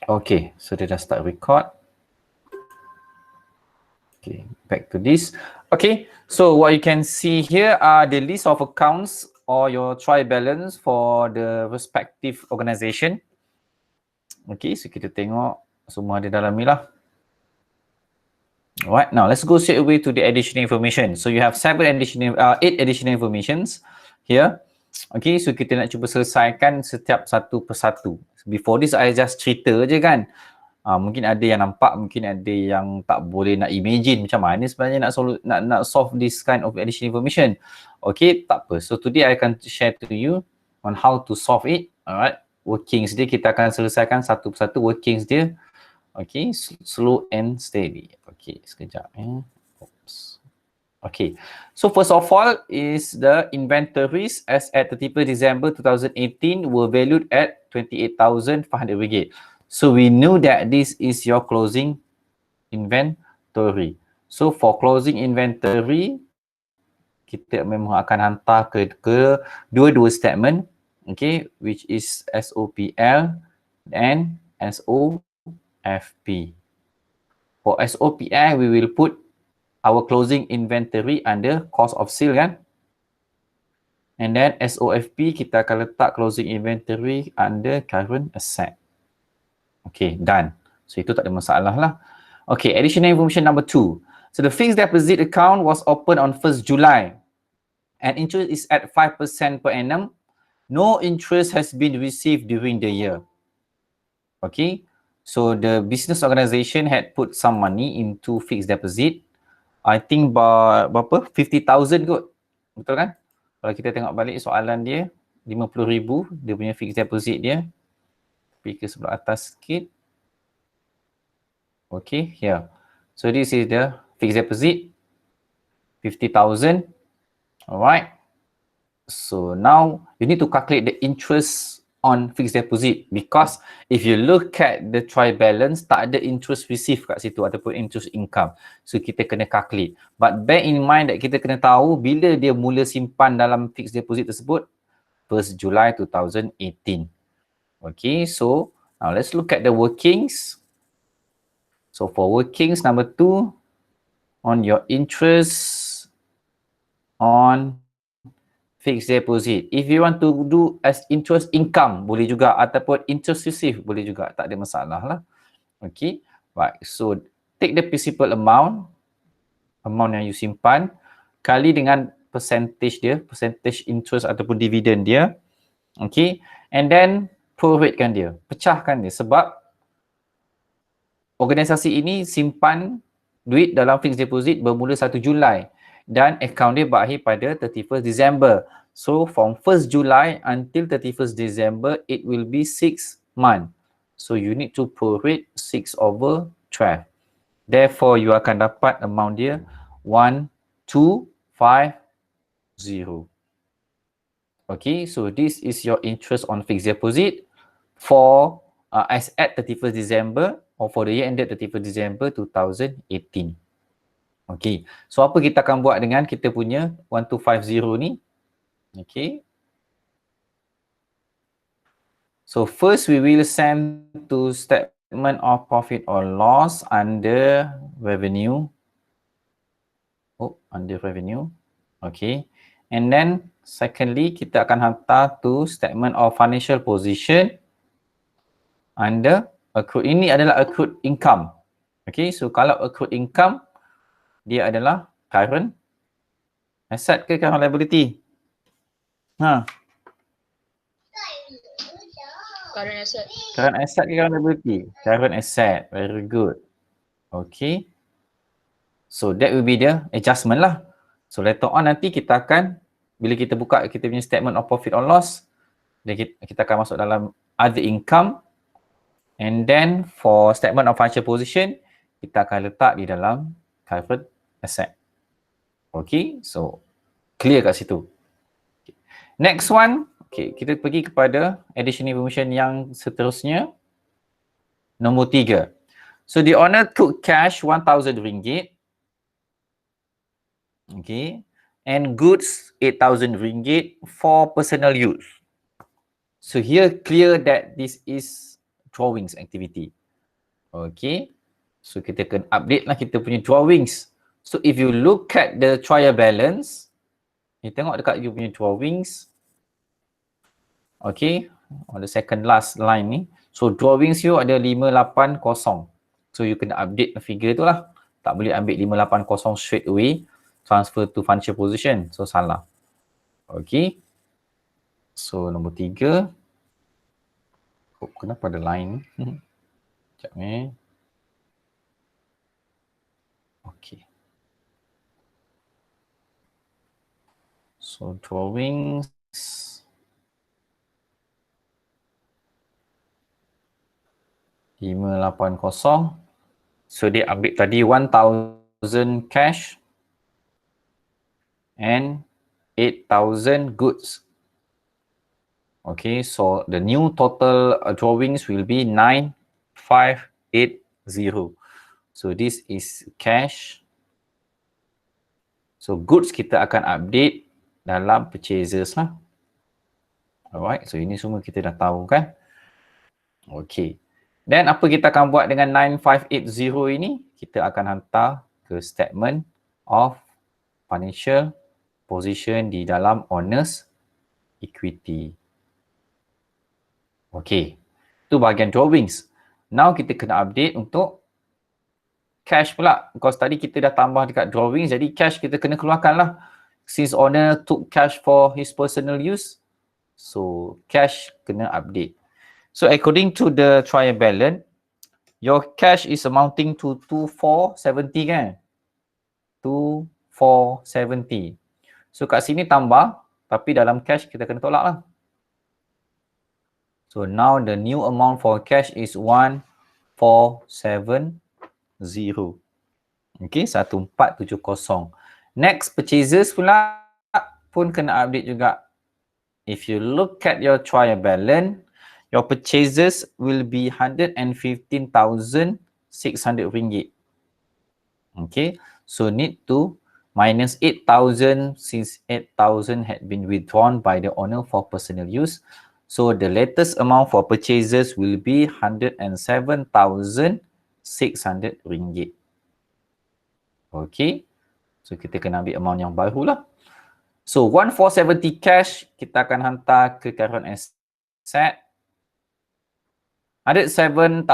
Okay, so dia dah start record. Okay, back to this. Okay, so what you can see here are the list of accounts or your trial balance for the respective organisation. Okay, so kita tengok semua ada dalam ni lah. Alright, now let's go straight away to the additional information. So you have 8 additional informations here. Okay, so kita nak cuba selesaikan setiap satu persatu. Before this, I just cerita je kan. Mungkin ada yang nampak, mungkin ada yang tak boleh nak imagine macam mana sebenarnya nak solve this kind of additional information. Okay, tak apa. So today I akan share to you on how to solve it. Alright, workings dia kita akan selesaikan satu persatu workings dia. Okay, slow and steady. Okay, sekejap ya. Oops. Okay, so first of all is the inventories as at 31st December 2018 were valued at 28,500 ringgit. So we knew that this is your closing inventory. So for closing inventory, kita memang akan hantar ke dua-dua statement, okay, which is SOPL and SOFP. For SOPL, we will put our closing inventory under cost of sale kan. And then SOFP, kita akan letak closing inventory under current asset. Okay, done. So itu tak ada masalah lah. Okay, additional information number 2. So the fixed deposit account was opened on 1st July and interest is at 5% per annum. No interest has been received during the year. Okay, so the business organisation had put some money into fixed deposit. I think berapa? 50,000 kot. Betul kan? Kalau kita tengok balik soalan dia, 50,000 dia punya fixed deposit dia. Pergi ke sebelah atas sikit. Okay, here. So this is the fixed deposit, 50,000. Alright. So now you need to calculate the interest on fixed deposit because if you look at the trial balance, tak ada interest received kat situ ataupun interest income. So kita kena calculate. But bear in mind that kita kena tahu bila dia mula simpan dalam fixed deposit tersebut, 1st July 2018. Okay, so now let's look at the workings. So for workings number 2, on your interest on fixed deposit. If you want to do as interest income, boleh juga, ataupun interest received, boleh juga. Tak ada masalah lah. Okay, right. So take the principal amount yang you simpan, kali dengan percentage dia, percentage interest ataupun dividend dia. Okay, and then proratekan dia, pecahkan dia sebab organisasi ini simpan duit dalam fixed deposit bermula 1 Julai dan akaun dia berakhir pada 31st December. So from 1st July until 31st December, it will be 6 months. So you need to prorate 6/12. Therefore, you akan dapat amount dia 1250. Okay, so this is your interest on fixed deposit for as at 31st December or for the year ended 31st December 2018. Okay, so apa kita akan buat dengan kita punya 1250 ni? Okay. So first we will send to statement of profit or loss under revenue. Oh, under revenue. Okay. And then secondly, kita akan hantar to statement of financial position under accrued. Ini adalah accrued income. Okay, so kalau accrued income, dia adalah current asset ke current liability? Current asset. Current asset ke current liability? Current asset. Very good. Okay. So that will be the adjustment lah. So later on nanti kita akan, bila kita buka kita punya statement of profit or loss, dan kita akan masuk dalam other income, and then for statement of financial position, kita akan letak di dalam current asset. Okay, so clear kat situ. Okay. Next one, okay, kita pergi kepada additional information yang seterusnya. Nombor 3. So the owner took cash 1,000 ringgit. Okay, and goods 8,000 ringgit for personal use. So here clear that this is drawings activity. Okay. So kita kena update lah kita punya drawings. So if you look at the trial balance, you tengok dekat you punya drawings. Okay. On the second last line ni. So drawings you ada 580. So you kena update figure tu lah. Tak boleh ambil 580 straight away. Transfer to financial position. So salah. Okay. So nombor 3. Oh, kenapa ada line ni? Sekejap ni. Okay. So drawings. 580. So dia ambil tadi 1,000 cash and 8,000 goods. Okay, so the new total drawings will be 9,580. So this is cash. So goods kita akan update dalam purchases lah. Alright, so ini semua kita dah tahu kan. Okay. Then apa kita akan buat dengan 9,580 ini? Kita akan hantar ke statement of financial position di dalam owners equity. Okay. Itu bahagian drawings. Now kita kena update untuk cash pula. Because tadi kita dah tambah dekat drawings, jadi cash kita kena keluarkan lah. Since owner took cash for his personal use, so cash kena update. So according to the trial balance, your cash is amounting to 2,470 kan? 2,470. So kat sini tambah, tapi dalam cash kita kena tolak lah. So now the new amount for cash is 1,470. Okay, 1,470. Next purchases pula pun kena update juga. If you look at your trial balance, your purchases will be 115,600 ringgit. Okay, so need to minus 8,000 since 8,000 had been withdrawn by the owner for personal use. So the latest amount for purchases will be 107,600 ringgit. Okay, so kita kena ambil amount yang baru lah. So 1,470 cash kita akan hantar ke current asset. 107,600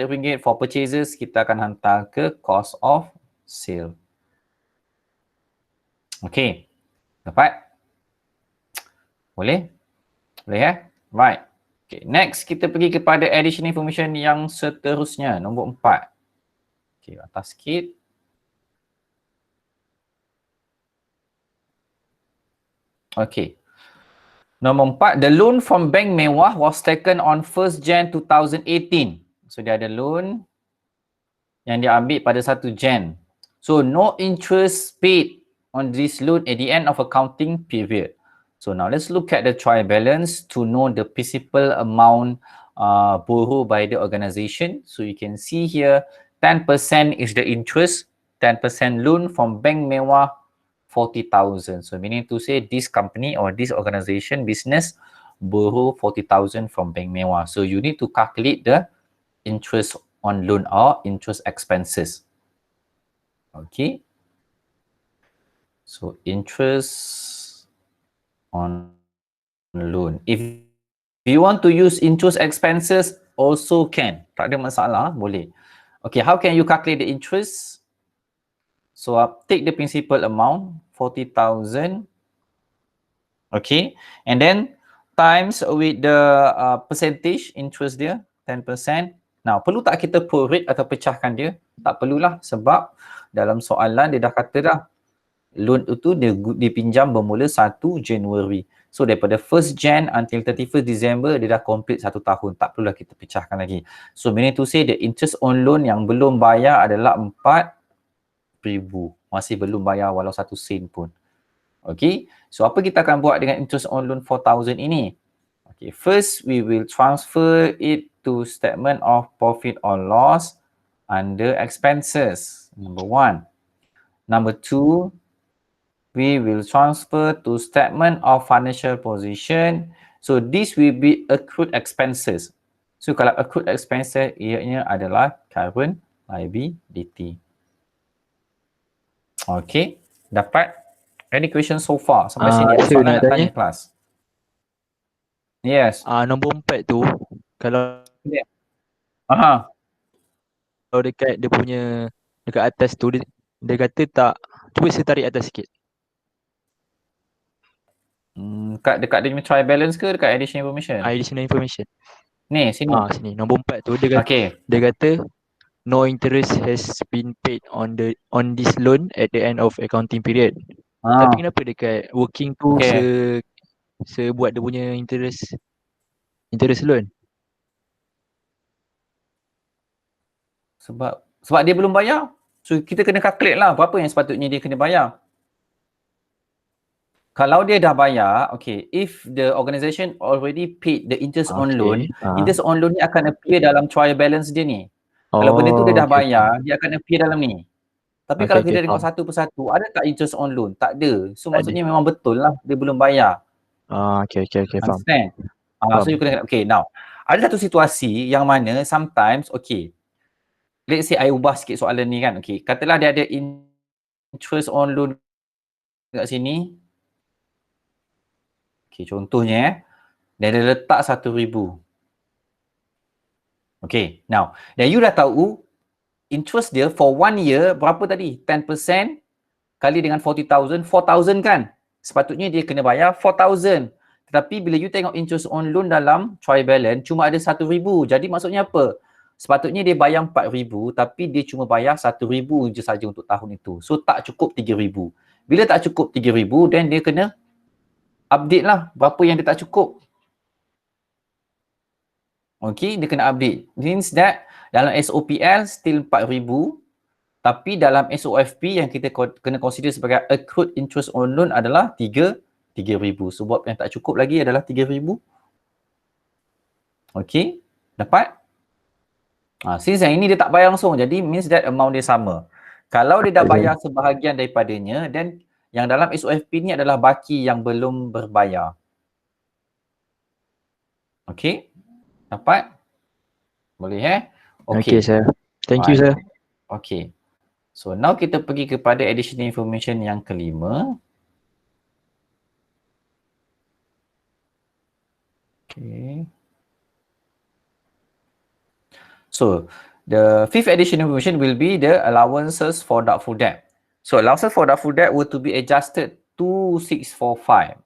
ringgit for purchases kita akan hantar ke cost of sale. Okay, dapat? Boleh? Boleh ya? Right. Okay, next kita pergi kepada additional information yang seterusnya, nombor 4. Okay, atas sikit. Okay. Nombor 4, the loan from Bank Mewah was taken on 1st Jan 2018. So dia ada loan yang dia ambil pada 1 Jan. So no interest paid on this loan at the end of accounting period. So now let's look at the trial balance to know the principal amount borrowed by the organization. So you can see here 10% is the interest, 10% loan from Bank Mewah 40,000. So meaning to say this company or this organization business borrow 40,000 from Bank Mewah. So you need to calculate the interest on loan or interest expenses. Okay. So interest on loan. If you want to use interest expenses, also can. Tak ada masalah, boleh. Okay, how can you calculate the interest? So take the principal amount, 40,000. Okay, and then times with the percentage interest dia, 10%. Now, perlu tak kita prorate atau pecahkan dia? Tak perlulah sebab dalam soalan dia dah kata dah loan itu dia dipinjam bermula 1 Januari. So daripada 1st Jan until 31st December dia dah complete 1 tahun. Tak perlulah kita pecahkan lagi. So meaning to say the interest on loan yang belum bayar adalah 4,000. Masih belum bayar walau 1 sen pun. Okay. So apa kita akan buat dengan interest on loan 4,000 ini? Okay. First we will transfer it to statement of profit or loss under expenses. Number 1. Number 2, we will transfer to statement of financial position. So this will be accrued expenses. So kalau accrued expenses ianya adalah current liability. Okay, dapat? Any question so far? Sampai sini ada Saya soalan nak nak tanya, tanya kelas? Yes. nombor 4 tu, kalau Yeah. Aha. dekat dia punya, dekat atas tu, dia kata tak, cuba saya tarik atas sikit. Dekat dia punya trial balance ke dekat additional information? Additional information. Ni, sini. Sini, nombor 4 tu, dia Okay. kata no interest has been paid on this loan at the end of accounting period. Tapi kenapa dekat working tu Okay. buat dia punya interest loan? Sebab dia belum bayar. So kita kena calculate lah berapa yang sepatutnya dia kena bayar. Kalau dia dah bayar, okay, if the organisation already paid the interest on loan, interest on loan ni akan appear dalam trial balance dia ni. Kalau benda tu dia dah bayar, dia akan appear dalam ni. Tapi kalau kita tengok satu persatu, ada tak interest on loan? Tak ada. So Tak ada. maksudnya memang betul lah dia belum bayar. Okay, faham. Understand? So you kena, okay, now. Ada satu situasi yang mana sometimes, okay, let's say I ubah sikit soalan ni kan, okay, katalah dia ada interest on loan kat sini. Okay, contohnya dia ada letak 1,000. Okay, now, dan you dah tahu interest dia for 1 year berapa tadi? 10% kali dengan 40,000, 4,000 kan? Sepatutnya dia kena bayar 4,000. Tetapi bila you tengok interest on loan dalam trial balance cuma ada 1,000. Jadi maksudnya apa? Sepatutnya dia bayar 4,000 tapi dia cuma bayar 1,000 je saja untuk tahun itu. So tak cukup 3,000. Bila tak cukup 3,000 then dia kena update lah berapa yang dia tak cukup. Okay, dia kena update. Means that dalam SOPL still 4,000 tapi dalam SOFP yang kita kena consider sebagai accrued interest on loan adalah 3,000. Sebab yang tak cukup lagi adalah 3,000. Okay, dapat? Since yang ini dia tak bayar langsung, jadi means that amount dia sama. Kalau dia dah bayar sebahagian daripadanya, then yang dalam SOFP ni adalah baki yang belum berbayar. Okay, dapat? Boleh Okay, sir. Thank you, sir. Okay. So now kita pergi kepada additional information yang kelima. Okay. So the fifth additional information will be the allowances for doubtful debt. So allowances for doubtful debt were to be adjusted to 645.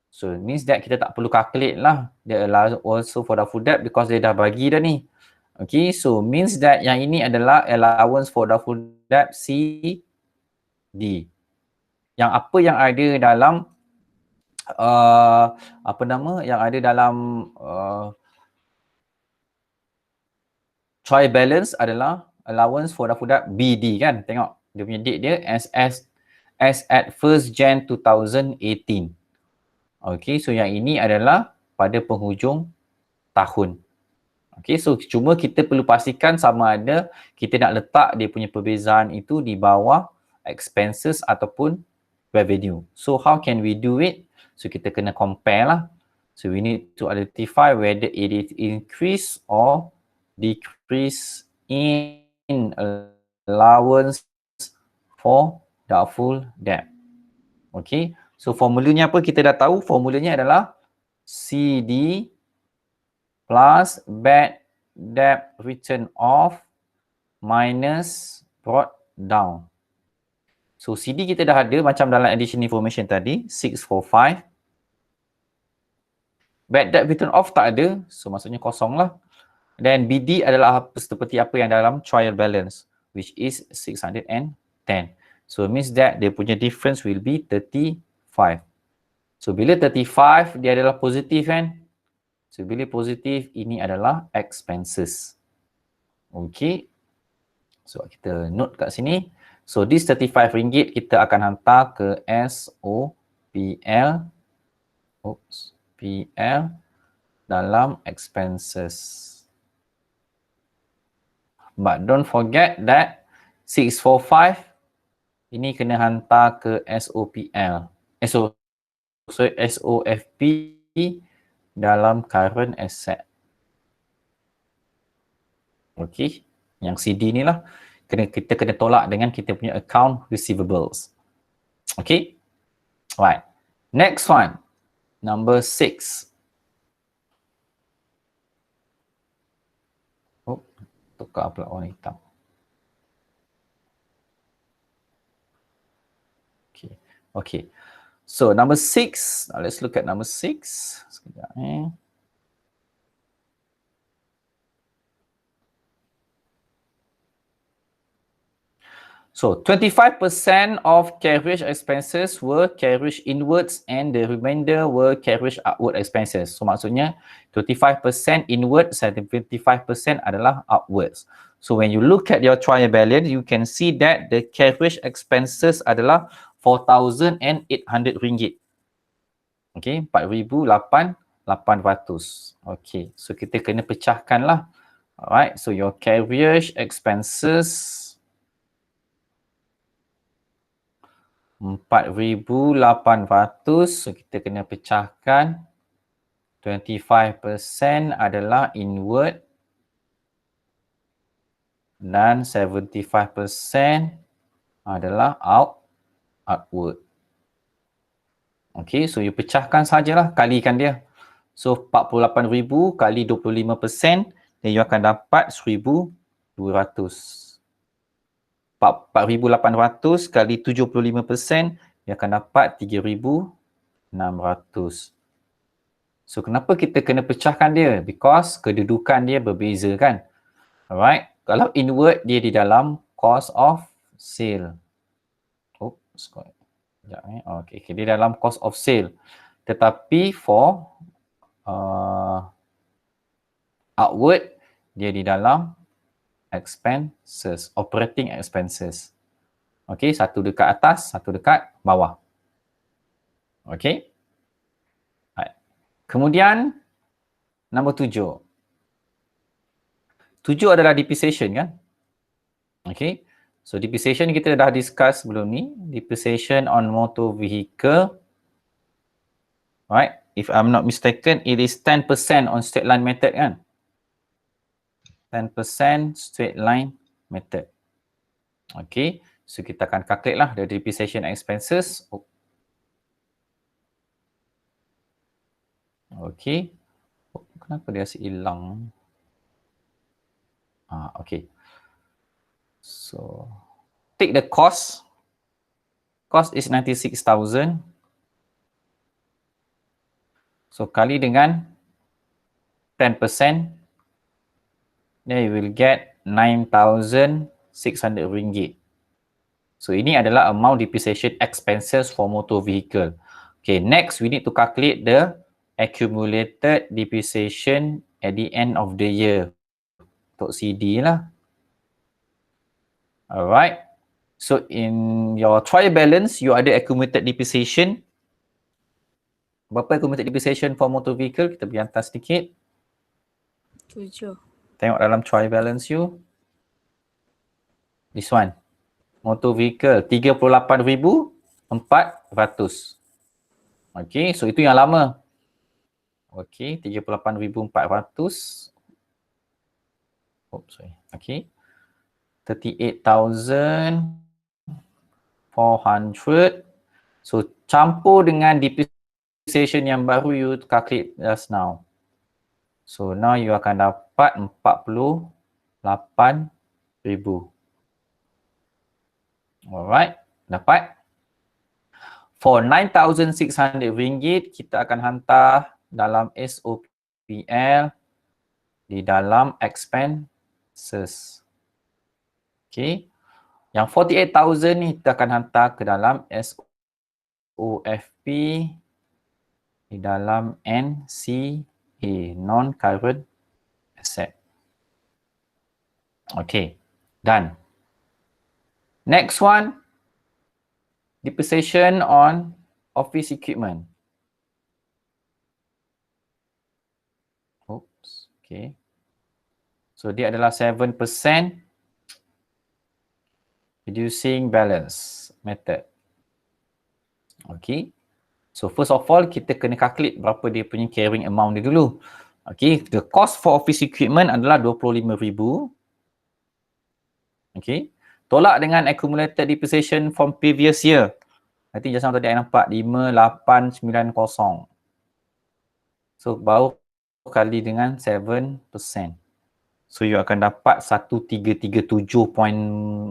So it means that kita tak perlu calculate lah the allowance for doubtful debt because dia dah bagi dah ni. Okay, so means that yang ini adalah allowance for doubtful debt CD. Yang apa yang ada dalam yang ada dalam trial balance adalah allowance for doubtful debt BD kan. Tengok dia punya date dia as at 1st Jan 2018. Okay, so yang ini adalah pada penghujung tahun. Okay, so cuma kita perlu pastikan sama ada kita nak letak dia punya perbezaan itu di bawah expenses ataupun revenue. So how can we do it? So kita kena compare lah. So we need to identify whether it is increase or decrease in allowance for doubtful debt. Okay, so formulanya apa? Kita dah tahu formulanya adalah CD plus bad debt written off minus brought down. So CD kita dah ada macam dalam additional information tadi, 645. Bad debt written off tak ada, so maksudnya kosong lah. Dan BD adalah seperti apa yang dalam trial balance, which is 610. So it means that dia punya difference will be 35. So bila 35 dia adalah positif kan? So bila positif ini adalah expenses. Okay. So kita note kat sini. So this RM35 kita akan hantar ke SOPL. PL dalam expenses. But don't forget that 645 ini kena hantar ke SOPL. SOFP dalam current asset. Okay. Yang CD ni lah. Kita kena tolak dengan kita punya account receivables. Okay. Right. Next one. Number 6. Oh, tukar pula warna hitam. Okay. Okay. So number 6. Now let's look at number 6. Sekejap So 25% of carriage expenses were carriage inwards and the remainder were carriage outward expenses. So maksudnya 25% inwards and 25% adalah outwards. So when you look at your trial balance, you can see that the carriage expenses adalah RM4,800. Okay, 4,800. Okay, so kita kena pecahkan lah. Alright, so your carriage expenses 4,800, so kita kena pecahkan 25% adalah inward dan 75% adalah outward. Okay, so you pecahkan sajalah, kalikan dia. So 48,000 kali 25%, then you akan dapat 1,200. 4,800 kali 75%, dia akan dapat 3,600. So kenapa kita kena pecahkan dia? Because kedudukan dia berbeza kan. Alright. Kalau inward, dia di dalam cost of sale. Oops. Sekejap Okay, dia dalam cost of sale. Tetapi for outward, dia di dalam expenses, operating expenses. Okay, satu dekat atas, satu dekat bawah. Okay. Right. Kemudian, nombor 7. 7 adalah depreciation kan? Okay. So, depreciation kita dah discuss sebelum ni. Depreciation on motor vehicle. Right. If I'm not mistaken, it is 10% on straight line method kan? 10% straight line method. Okay, so kita akan calculate lah the depreciation expenses. Okay, kenapa dia asyik hilang? Okay. So, take the cost. Cost is 96,000. So, kali dengan 10%. Then you will get RM9,600. So ini adalah amount depreciation expenses for motor vehicle. Okay, next we need to calculate the accumulated depreciation at the end of the year. Untuk CD lah. Alright. So in your trial balance, you ada accumulated depreciation. Berapa accumulated depreciation for motor vehicle? Kita pergi atas sedikit. 7. Tengok dalam trial balance you. This one. Motor vehicle 38,400. Okay, so itu yang lama. Okay, 38,400. Oops, sorry. Okay. 38,400. So campur dengan depreciation yang baru you calculate just now. So now you akan dapat 48,000. Alright, dapat. For RM9,600, kita akan hantar dalam SOPL di dalam expenses. Okay. Yang 48,000 ni kita akan hantar ke dalam SOFP di dalam NCA, non-current asset. Okay, done. Next one, depreciation on office equipment. Oops, okay. So dia adalah 7% reducing balance method. Okay. So first of all, kita kena calculate berapa dia punya carrying amount dia dulu. Okay, the cost for office equipment adalah 25,000. Okay. Tolak dengan accumulated depreciation from previous year. Nanti just now tadi I nampak 5890. So baru kali dengan 7%. So you akan dapat 1337 point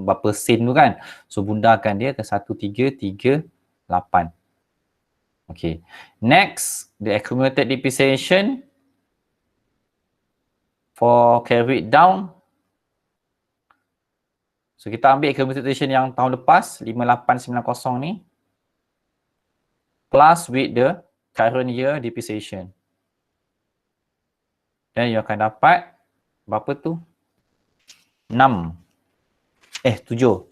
berapa sen tu kan. So bundakan dia ke 1338. Okay. Next, the accumulated depreciation for carried down. So kita ambil accumulated depreciation yang tahun lepas 5890 ni plus with the current year depreciation. Dan you akan dapat berapa tu? 6. 7. 7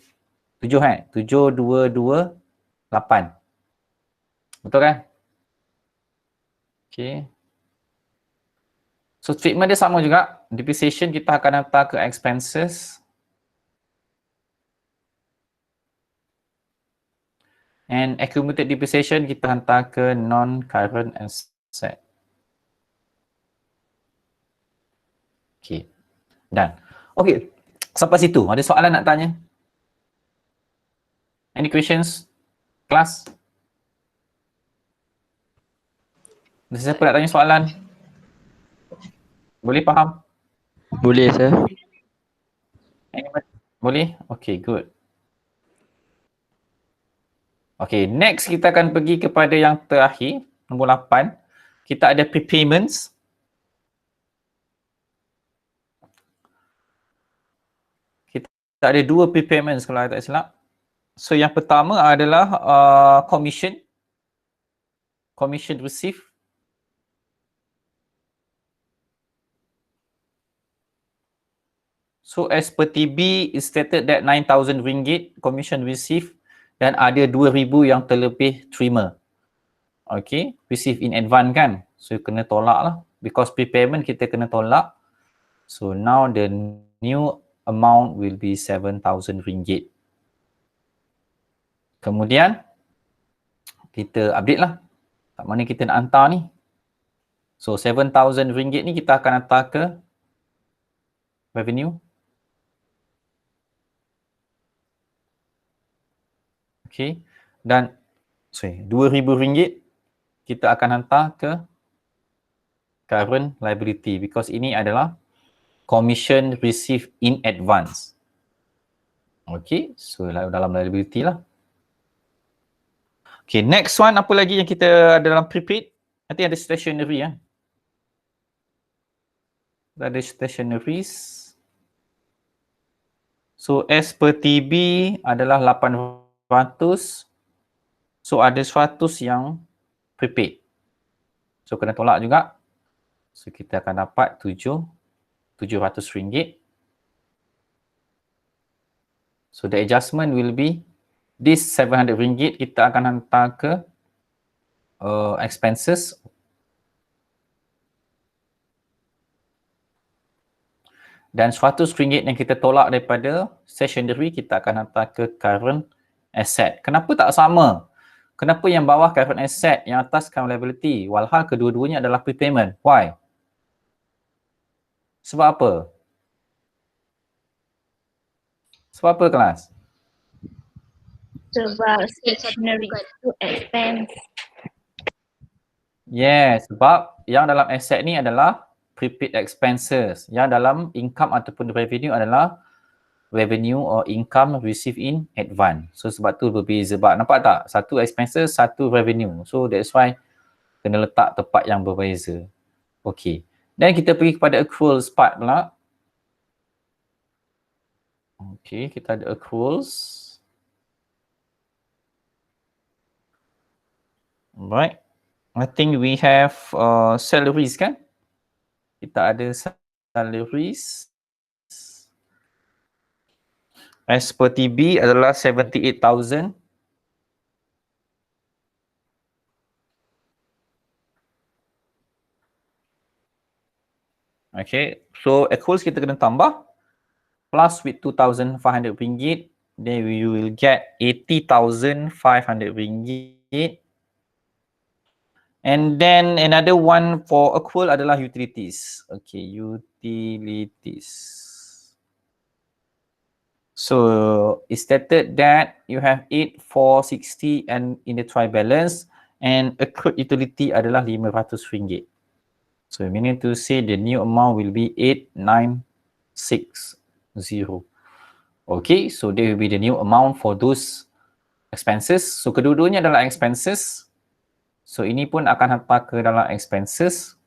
7228. Betul kan? Okay. So treatment dia sama juga. Depreciation kita akan hantar ke expenses. And accumulated depreciation kita hantar ke non-current asset. Okay. Done. Okay. Sampai situ. Ada soalan nak tanya? Any questions? Kelas? Ada siapa nak tanya soalan? Boleh faham? Boleh sir. Boleh? Okay, good. Okay, next kita akan pergi kepada yang terakhir, nombor 8. Kita ada prepayments. Kita ada 2 prepayments kalau saya tak silap. So yang pertama adalah commission. Commission received. So as per TB, it stated that 9,000 ringgit commission received dan ada 2,000 yang terlebih terima. Okay, receive in advance kan. So kena tolak lah. Because prepayment kita kena tolak. So now the new amount will be 7,000 ringgit. Kemudian kita update lah. Tak mana kita nak hantar ni. So 7,000 ringgit ni kita akan hantar ke revenue. Okay. Dan 2,000 ringgit kita akan hantar ke current liability because ini adalah commission received in advance. Okay. So dalam liability lah. Okay. Next one apa lagi yang kita ada dalam prepaid? Nanti ada stationery ya. Ada stationeries. So as per TB adalah 800. So ada 100 yang prepaid. So kena tolak juga. So kita akan dapat 700 ringgit. So the adjustment will be this 700 ringgit kita akan hantar ke expenses. Dan 100 ringgit yang kita tolak daripada stationery kita akan hantar ke current asset. Kenapa tak sama? Kenapa yang bawah current asset, yang atas current liability? Walhal kedua-duanya adalah prepayment. Why? Sebab apa? Sebab apa kelas? Sebab stationery itu expense. Yes, sebab yang dalam asset ni adalah prepaid expenses. Yang dalam income ataupun revenue adalah revenue or income received in advance. So sebab tu berbeza. Sebab nampak tak? Satu expenses, satu revenue. So that's why kena letak tempat yang berbeza. Okay. Dan kita pergi kepada accruals part pula. Okay, kita ada accruals. Alright. I think we have salaries kan? Kita ada salaries. As per TB adalah 78,000. Okay, so accruals kita kena tambah. Plus with 2,500 ringgit, then we will get 80,500 ringgit. And then another one for accrual adalah utilities. Okay, utilities. So it stated that you have 8,460 and in the trial balance and accrued utility adalah RM500. So meaning to say the new amount will be 8,960. Okay, so there will be the new amount for those expenses. So kedua-duanya adalah expenses. So ini pun akan hantar ke dalam expenses.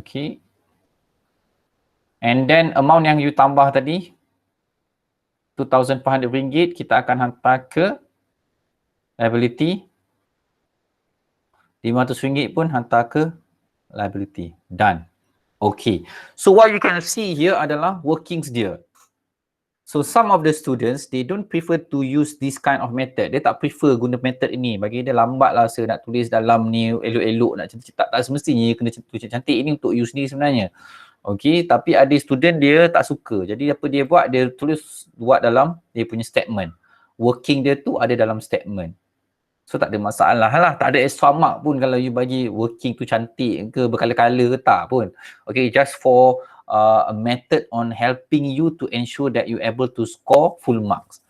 Okay. And then amount yang you tambah tadi, RM2,500, kita akan hantar ke liability. RM500 pun hantar ke liability. Done. Okay. So what you can see here adalah workings dia. So some of the students, they don't prefer to use this kind of method. Dia tak prefer guna method ini. Bagi dia lambat lah rasa nak tulis dalam ni, elok-elok nak cetak. Tak semestinya kena tulis cantik ini untuk use ni sebenarnya. Okay, tapi ada student dia tak suka. Jadi apa dia buat? Dia buat dalam dia punya statement. Working dia tu ada dalam statement. So tak ada masalah lah. Tak ada extra mark pun kalau you bagi working tu cantik ke, berkala-kala ke tak pun. Okay, just for a method on helping you to ensure that you able to score full marks.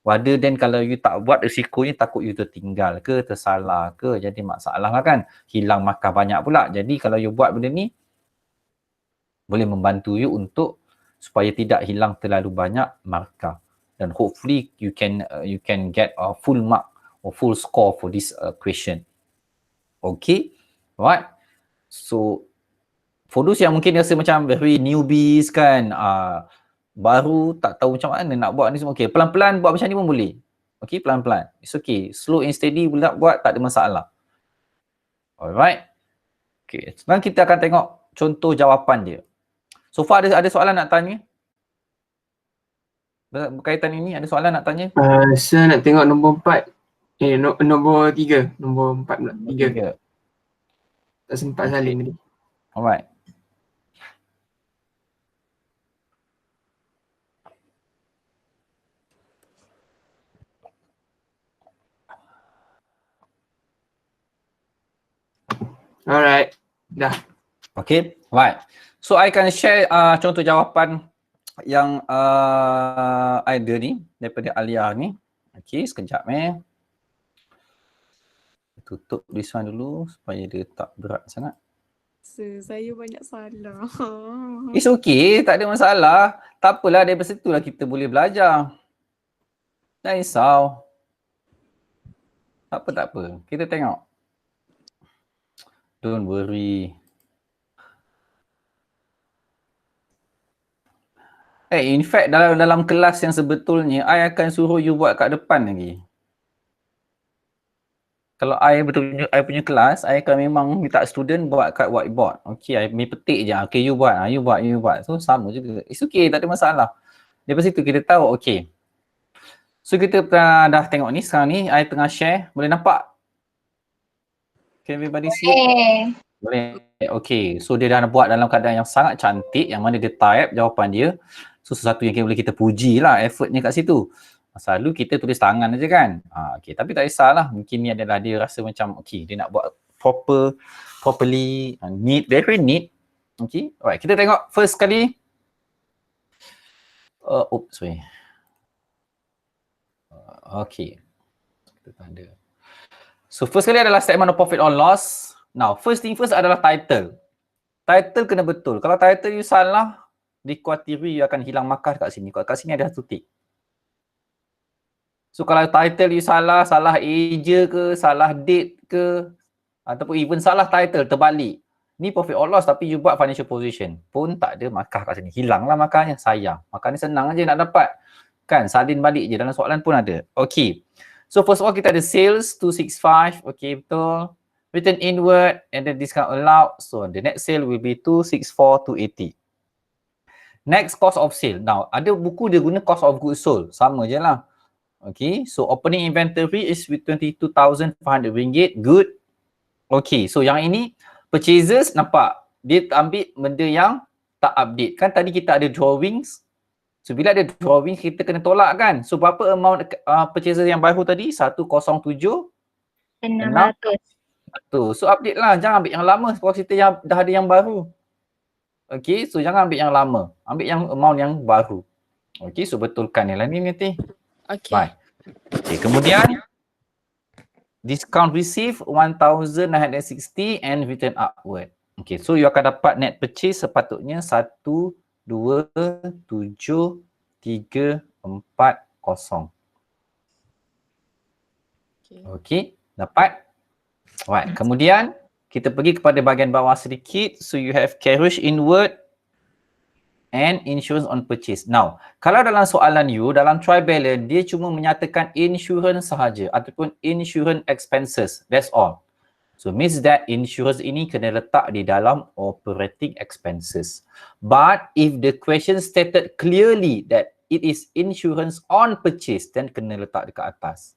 Rather than kalau you tak buat, risikonya takut you tertinggal ke, tersalah ke, jadi masalah lah kan. Hilang markah banyak pula. Jadi kalau you buat benda ni, boleh membantu you untuk supaya tidak hilang terlalu banyak markah. Dan hopefully you can get a full mark or full score for this question. Okay, right. So for those yang mungkin rasa macam very newbies kan, baru tak tahu macam mana nak buat ni semua. Okay, pelan-pelan buat macam ni pun boleh. Okay, pelan-pelan. It's okay. Slow and steady boleh buat, tak ada masalah. Alright. Okay, sekarang kita akan tengok contoh jawapan dia. So far ada soalan nak tanya? Berkaitan ini ada soalan nak tanya? Saya nak tengok nombor 4. Nombor 3. Nombor 4 pula. 3. Tak sempat salin tadi. Alright. Alright. Dah. Okay, right. So I akan share contoh jawapan yang ada ni daripada Alia ni. Okay, sekejap tutup this one dulu supaya dia tak berat sangat. Saya banyak salah. It's okay, tak ada masalah. Tak apalah, daripada situlah kita boleh belajar. Jangan risau. Tak apa. Kita tengok. Don't worry. In fact dalam kelas yang sebetulnya I akan suruh you buat kat depan lagi. Kalau I punya kelas, I akan memang minta student buat kat whiteboard. Okay, I petik je. Okay, you buat. You buat. So sama juga. It's okay, tak ada masalah. Daripada situ kita tahu, okay. So kita dah tengok ni, sekarang ni I tengah share. Boleh nampak? Can everybody see? Boleh. Okay, so dia dah buat dalam keadaan yang sangat cantik, yang mana dia type jawapan dia. So sesuatu yang boleh kita puji lah effortnya kat situ. Selalu kita tulis tangan aja kan. Okay, tapi tak kisahlah. Mungkin ni adalah dia rasa macam okay, dia nak buat properly, neat, very neat. Okay, alright, kita tengok first kali. Sorry. Okay. Kita tak ada. So first kali adalah statement of profit or loss. Now, first thing first adalah title. Title kena betul. Kalau title you salah, di kuartiri you akan hilang markah kat sini. Kat sini ada satu tick. So kalau title you salah eja ke, salah date ke, ataupun even salah title terbalik. Ni profit or loss tapi you buat financial position. Pun tak ada markah kat sini. Hilanglah markahnya. Sayang. Markah ni senang aja nak dapat. Kan, salin balik je. Dalam soalan pun ada. Okay. So first of all kita ada sales 265. Okay, betul. Return inward and then discount allowed. So the net sale will be 264,280. Next, cost of sale. Now, ada buku dia guna cost of goods sold. Sama je lah. Okay, so opening inventory is with RM22,500. Good. Okay, so yang ini purchases, nampak dia ambil benda yang tak update. Kan tadi kita ada drawings. So bila ada drawings kita kena tolak kan. So berapa amount purchases yang baru tadi? 107,600. So update lah. Jangan ambil yang lama kalau kita dah ada yang baru. Okay, so jangan ambil yang lama. Ambil yang amount yang baru. Okay, so betulkan ni lah ni nanti. Okay. Baik. Okay, kemudian discount receive 1,960 and return upward. Okay, so you akan dapat net purchase sepatutnya 1, 2, 7, 3, 4, 0. Okay, dapat? Right, kemudian kita pergi kepada bahagian bawah sedikit. So you have carriage inward and insurance on purchase. Now, kalau dalam soalan you, dalam trial balance, dia cuma menyatakan insurance sahaja ataupun insurance expenses. That's all. So means that insurance ini kena letak di dalam operating expenses. But if the question stated clearly that it is insurance on purchase, then kena letak dekat atas.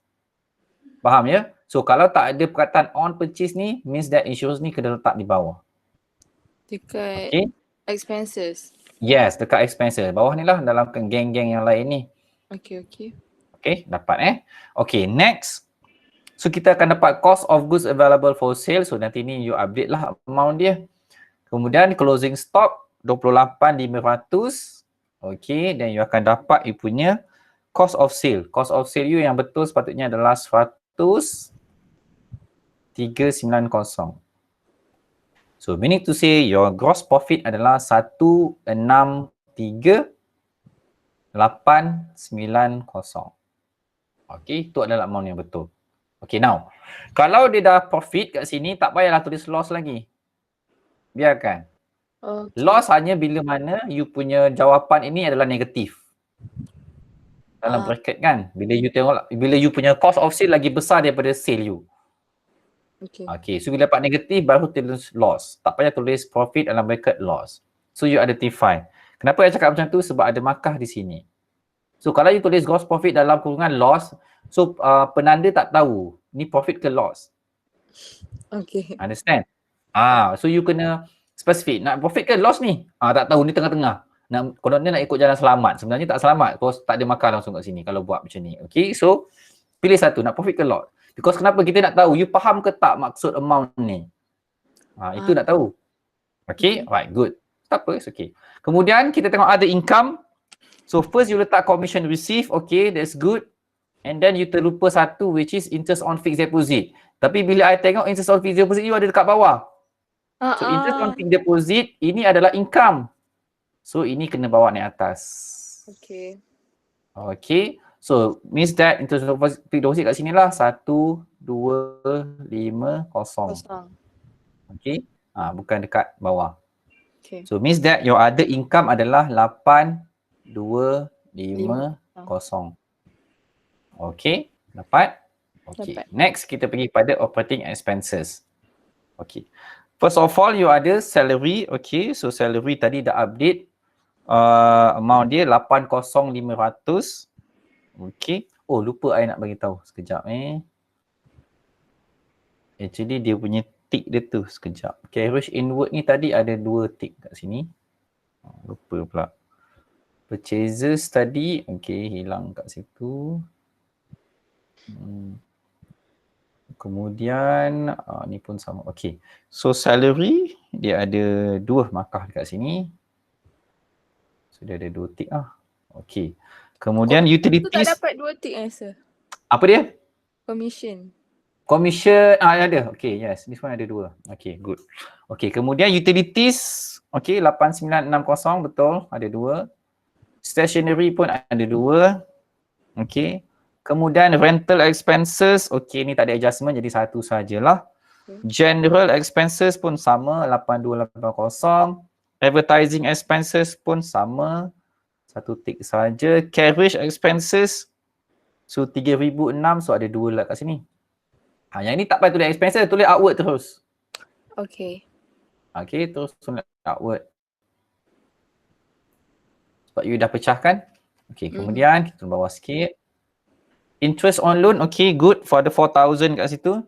Faham ya? So kalau tak ada perkataan on purchase ni, means that insurance ni kena letak di bawah. Dekat Okay? expenses. Yes, dekat expenses. Bawah ni lah dalam geng-geng yang lain ni. Okay. Okay, dapat Okay, next. So kita akan dapat cost of goods available for sale. So nanti ni you update lah amount dia. Kemudian closing stock 28,500. Okay, then you akan dapat you punya cost of sale. Cost of sale you yang betul sepatutnya adalah 100,390. So meaning to say your gross profit adalah 163,890. Okay, itu adalah amount yang betul. Okay, now kalau dia dah profit kat sini, tak payahlah tulis loss lagi. Biarkan. Okay. Loss hanya bila mana you punya jawapan ini adalah negatif. Dalam bracket kan, bila you tengok, bila you punya cost of sale lagi besar daripada sale you. Okay. Okay, so bila dapat negatif baru tulis loss. Tak payah tulis profit dalam bracket loss. So you identify. Kenapa saya cakap macam tu? Sebab ada markah di sini. So kalau you tulis gross profit dalam kurungan loss, so penanda tak tahu ni profit ke loss. Okay. Understand? So you kena spesifik. Nak profit ke loss ni? Tak tahu, ni tengah-tengah. Kononnya nak ikut jalan selamat. Sebenarnya tak selamat. Kalau tak ada markah langsung kat sini kalau buat macam ni. Okay, so pilih satu, nak profit ke loss. Because kenapa kita nak tahu? You faham ke tak maksud amount ni? Itu nak tahu. Okay, right, good. Tak apa, it's okay. Kemudian kita tengok ada income. So first you letak commission receive, okay, that's good. And then you terlupa satu which is interest on fixed deposit. Tapi bila I tengok interest on fixed deposit you ada dekat bawah. So interest on fixed deposit ini adalah income. So ini kena bawa naik atas. Okay. Okay. So means that interest on fixed deposit kat sini lah 1, 2, 5, 0. Okay. Bukan dekat bawah. Okay. So means that your other income adalah 8, 2, 5, 0. Okay, dapat? Okay, dapat. Next kita pergi pada operating expenses. Okay, first of all you ada salary. Okay, so salary tadi dah update amount dia 8,500. Okay, oh lupa I nak bagi tahu sekejap Actually dia punya tick dia tu sekejap. Carriage inward ni tadi ada 2 tick kat sini. Lupa pula. Purchases tadi, okay, hilang kat situ. Kemudian ni pun sama. Okay. So salary dia ada 2 markah dekat sini. So dia ada 2 tick Okay. Kemudian utilities. Tu tak dapat 2 tick sir. Apa dia? Commission. Commission ada. Okay, yes. This one ada 2. Okay, good. Okay, kemudian utilities. Okay, 8,960 betul. Ada 2. Stationery pun ada 2. Okay. Kemudian rental expenses, okay ni tak ada adjustment jadi 1 sajalah. General expenses pun sama 8,280. Advertising expenses pun sama 1 tick saja. Carriage expenses so 3,006 so ada 2 lah kat sini. Yang ni tak payah tulis expenses, tulis outward terus. Okay. Okay, terus tulis outward. Sebab you dah pecahkan. Okay, kemudian kita bawah sikit. Interest on loan, okay, good for the 4,000 kat situ.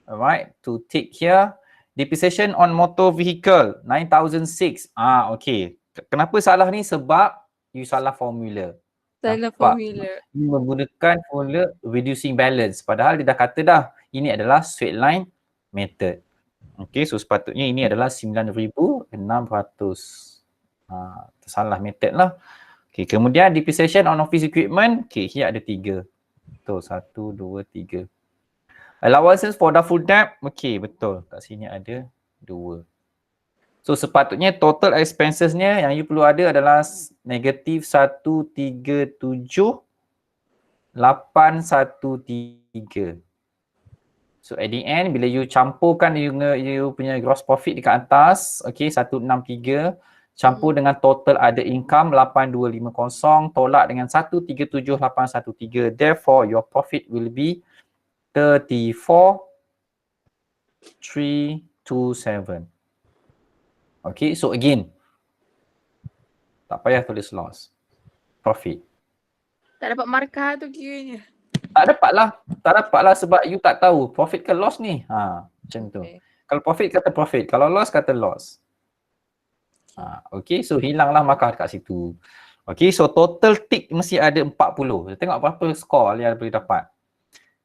Alright, to take here. Depreciation on motor vehicle, 9,006. Okay. Kenapa salah ni? Sebab you salah formula. Salah formula. You menggunakan formula reducing balance. Padahal dia dah kata dah, ini adalah straight line method. Okay, so sepatutnya ini adalah 9,000 600. Tersalah method lah. Okay, kemudian depreciation on office equipment. Okay, here ada 3. Betul, 1, 2, 3. Allowances for doubtful debt. Okay, betul. Kat sini ada 2. So sepatutnya total expensesnya yang you perlu ada adalah negatif 137,813. So at the end bila you campurkan you punya gross profit dekat atas, okay, 163 campur dengan total ada income 8250 tolak dengan 137813. Therefore your profit will be 34,327. Okay, so again, tak payah tulis loss, profit. Tak dapat markah tu kiranya. Tak dapatlah sebab you tak tahu profit ke loss ni. Macam tu. Okay. Kalau profit kata profit, kalau loss kata loss. Okay, so hilanglah markah dekat situ. Okay, so total tick mesti ada 40. Tengok berapa skor Alia boleh dapat.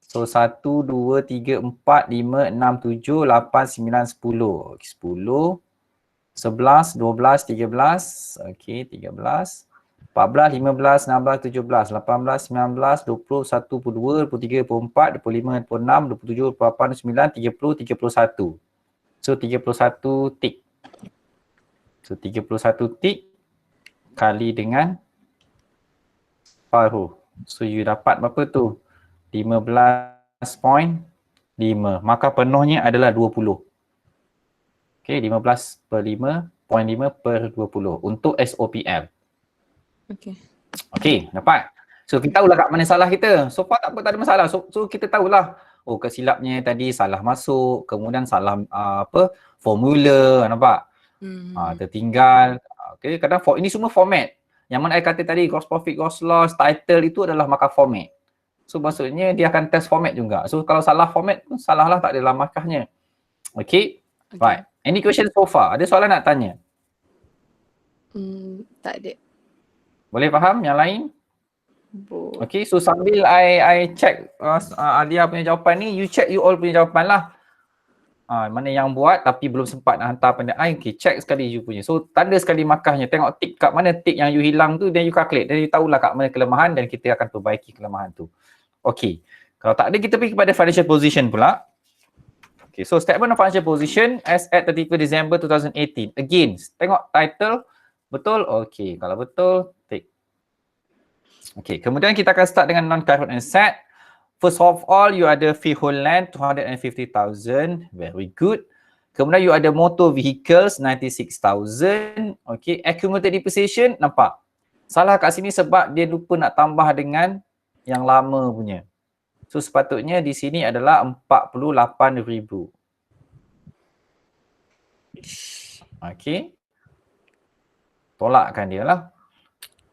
So 1, 2, 3, 4, 5, 6, 7, 8, 9, 10. Okay, 10. 11, 12, 13, okay, 13, 14, 15, 16, 17, 18, 19, 20, 21, 22, 23, 24, 25, 26, 27, 28, 29, 30, 31. So 31 tick. So 31 tick kali dengan paruh. So you dapat berapa tu? 15.5. Maka penuhnya adalah 20. Okay, 15 per 5, 0.5 per 20 untuk SOPL. Okay. Okay, dapat. So kita tahulah kat mana salah kita. So far tak ada masalah. So kita tahulah. Oh, kesilapnya tadi salah masuk, kemudian salah formula, nampak? Tertinggal. Okay, kadang ini semua format. Yang mana I kata tadi gross profit, gross loss, title itu adalah markah format. So maksudnya dia akan test format juga. So kalau salah format pun salah lah, tak adalah markahnya. Okay, right. Any question so far? Ada soalan nak tanya? Tak ada. Boleh faham yang lain? Boleh. Okay, so sambil I check Alia punya jawapan ni, you check you all punya jawapan lah. Mana yang buat tapi belum sempat nak hantar pada I, okay, check sekali you punya. So tanda sekali markahnya, tengok tick kat mana tick yang you hilang tu, then you calculate. Then you tahulah kat mana kelemahan dan kita akan perbaiki kelemahan tu. Okay, kalau tak ada kita pergi kepada financial position pula. Okay, so statement of financial position as at 31 December 2018. Again, tengok title, betul? Okay, kalau betul, tick. Okay, kemudian kita akan start dengan non-current asset. First of all, you ada freehold land 250,000, very good. Kemudian you ada motor vehicles 96,000. Okay, accumulated depreciation, nampak? Salah kat sini sebab dia lupa nak tambah dengan yang lama punya. So sepatutnya di sini adalah 48,000. Okay. Tolakkan dia lah.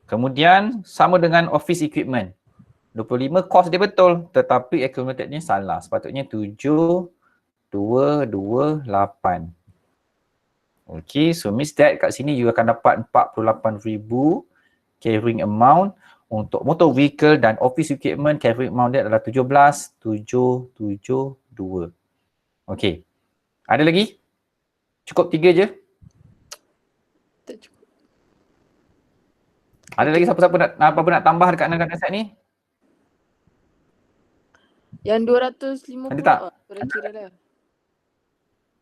Kemudian sama dengan office equipment. 25 cost dia betul tetapi accumulatednya salah. Sepatutnya 7,228. Okay, so means that kat sini you akan dapat 48,000 carrying amount. Untuk motor vehicle dan office equipment, carrying amount dia adalah 17,772. Okay. Ada lagi? Cukup 3 je? Tak cukup. Ada lagi siapa-siapa nak tambah dekat non-current asset ni? Yang 250 Ada tak? kira-kira dah.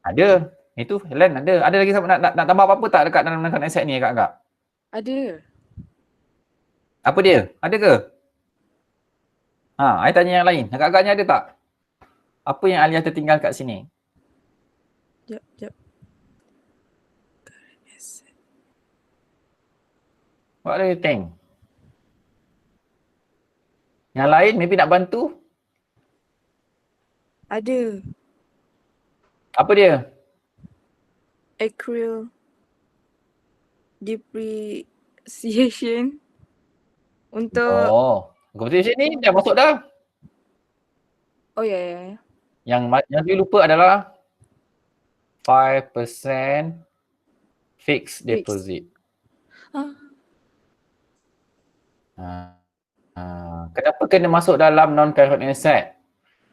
Ada. Itu Helen ada. Ada lagi siapa nak tambah apa-apa tak dekat dalam non-current asset ni kakak? Ada. Apa dia? Ada ke? I tanya yang lain. Agak-agaknya ada tak? Apa yang Alia tertinggal kat sini? Jap. What do you think? Yang lain maybe nak bantu? Ada. Apa dia? Accrual depreciation untuk Competition ni dah masuk dah. Oh ya. Yang dia lupa adalah 5% fixed deposit. Kenapa kena masuk dalam non-current asset?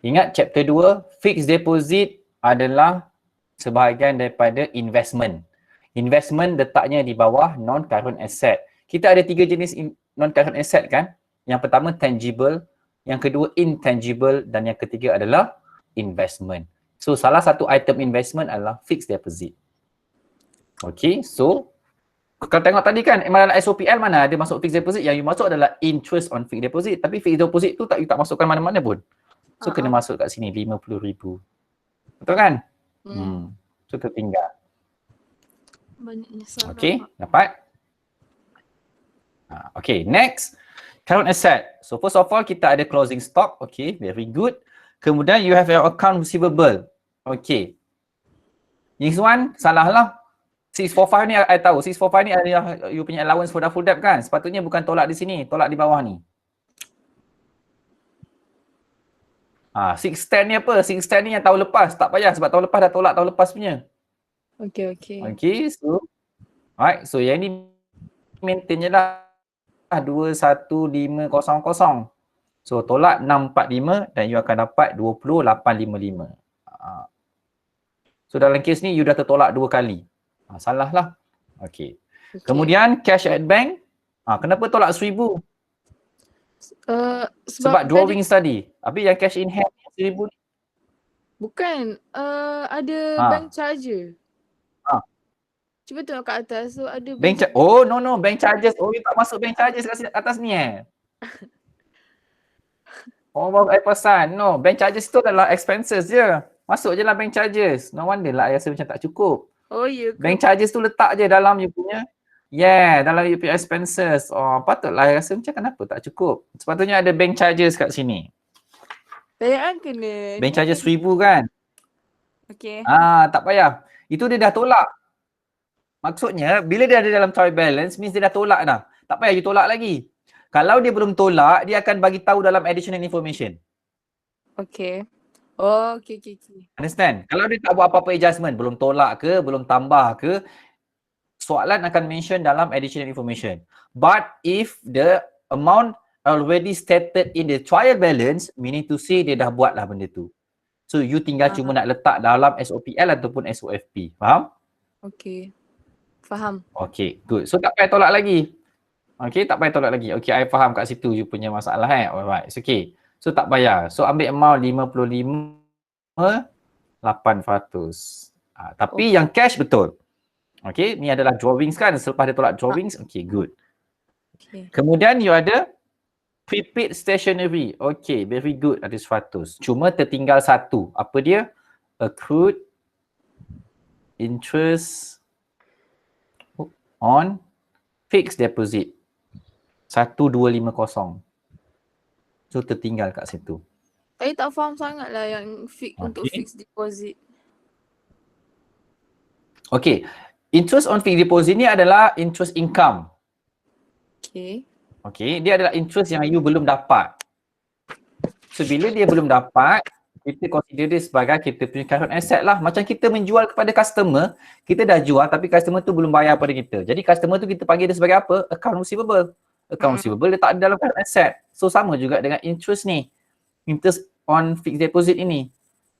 Ingat chapter 2, fixed deposit adalah sebahagian daripada investment. Investment letaknya di bawah non-current asset. Kita ada 3 jenis non-current asset kan? Yang pertama tangible, yang kedua intangible dan yang ketiga adalah investment. So salah satu item investment adalah fixed deposit. Okay, so kalau tengok tadi kan, dalam SOPL mana ada masuk fixed deposit, yang you masuk adalah interest on fixed deposit. Tapi fixed deposit tu you tak masukkan mana-mana pun. So kena masuk kat sini 50,000. Betul kan? So tertinggal. Banyaknya salah. Okay, dapat? Okay, next. Current asset. So first of all, kita ada closing stock. Okay, very good. Kemudian you have your account receivable. Okay. This one, salah lah. 645 ni I tahu. 645 ni adalah you punya allowance for full debt kan? Sepatutnya bukan tolak di sini, tolak di bawah ni. 610 ni apa? 610 ni yang tahun lepas. Tak payah sebab tahun lepas dah tolak tahun lepas punya. Okay. Okay, so alright, so yang ni maintain je lah 21500. So tolak 645 dan you akan dapat 20855. So dalam kes ni you dah tertolak 2 kali. Salah lah. Okay. Kemudian cash at bank. Kenapa tolak 1000? Sebab drawings tadi. Habis yang cash in hand 1000 ni. Bukan. Ada bank charger. Cuba tengok kat atas. So ada bank charges. Oh, you tak masuk bank charges kat atas ni Oh, baru I perasan. No, bank charges tu adalah expenses je. Masuk je lah bank charges. No wonder lah I rasa macam tak cukup. Oh, ya ke? Bank charges tu letak je dalam you punya. Dalam you punya expenses. Oh, patutlah I rasa macam kenapa tak cukup. Sepatutnya ada bank charges kat sini. Bayar kena. Bank charges 1000 kan? Okay. Tak payah. Itu dia dah tolak. Maksudnya, bila dia ada dalam trial balance, means dia dah tolak dah. Tak payah you tolak lagi. Kalau dia belum tolak, dia akan bagi tahu dalam additional information. Okay. Oh, okay. Understand? Kalau dia tak buat apa-apa adjustment, belum tolak ke, belum tambah ke, soalan akan mention dalam additional information. But if the amount already stated in the trial balance, meaning to say dia dah buat lah benda tu. So you tinggal cuma nak letak dalam SOPL ataupun SOFP. Faham? Okay. Faham. Okay, good. So tak payah tolak lagi. Okay, tak payah tolak lagi. Okay, I faham kat situ you punya masalah Alright, it's okay. So tak payah. So ambil amount 55,800. Tapi yang cash betul. Okay, ni adalah drawings kan. Selepas dia tolak drawings, okay, good. Okay. Kemudian you ada prepaid stationery. Okay, very good. Ada 100. Cuma tertinggal satu. Apa dia? Accrued interest on fixed deposit. 1250. So tertinggal kat situ. Saya tak faham sangat lah yang untuk fixed deposit. Okay. Interest on fixed deposit ni adalah interest income. Okay. Okay. Dia adalah interest yang you belum dapat. So bila dia belum dapat, kita consider dia sebagai kita punya current asset lah. Macam kita menjual kepada customer, kita dah jual tapi customer tu belum bayar pada kita. Jadi customer tu kita panggil dia sebagai apa? Account receivable. Account receivable dia tak ada dalam current asset. So sama juga dengan interest ni. Interest on fixed deposit ini.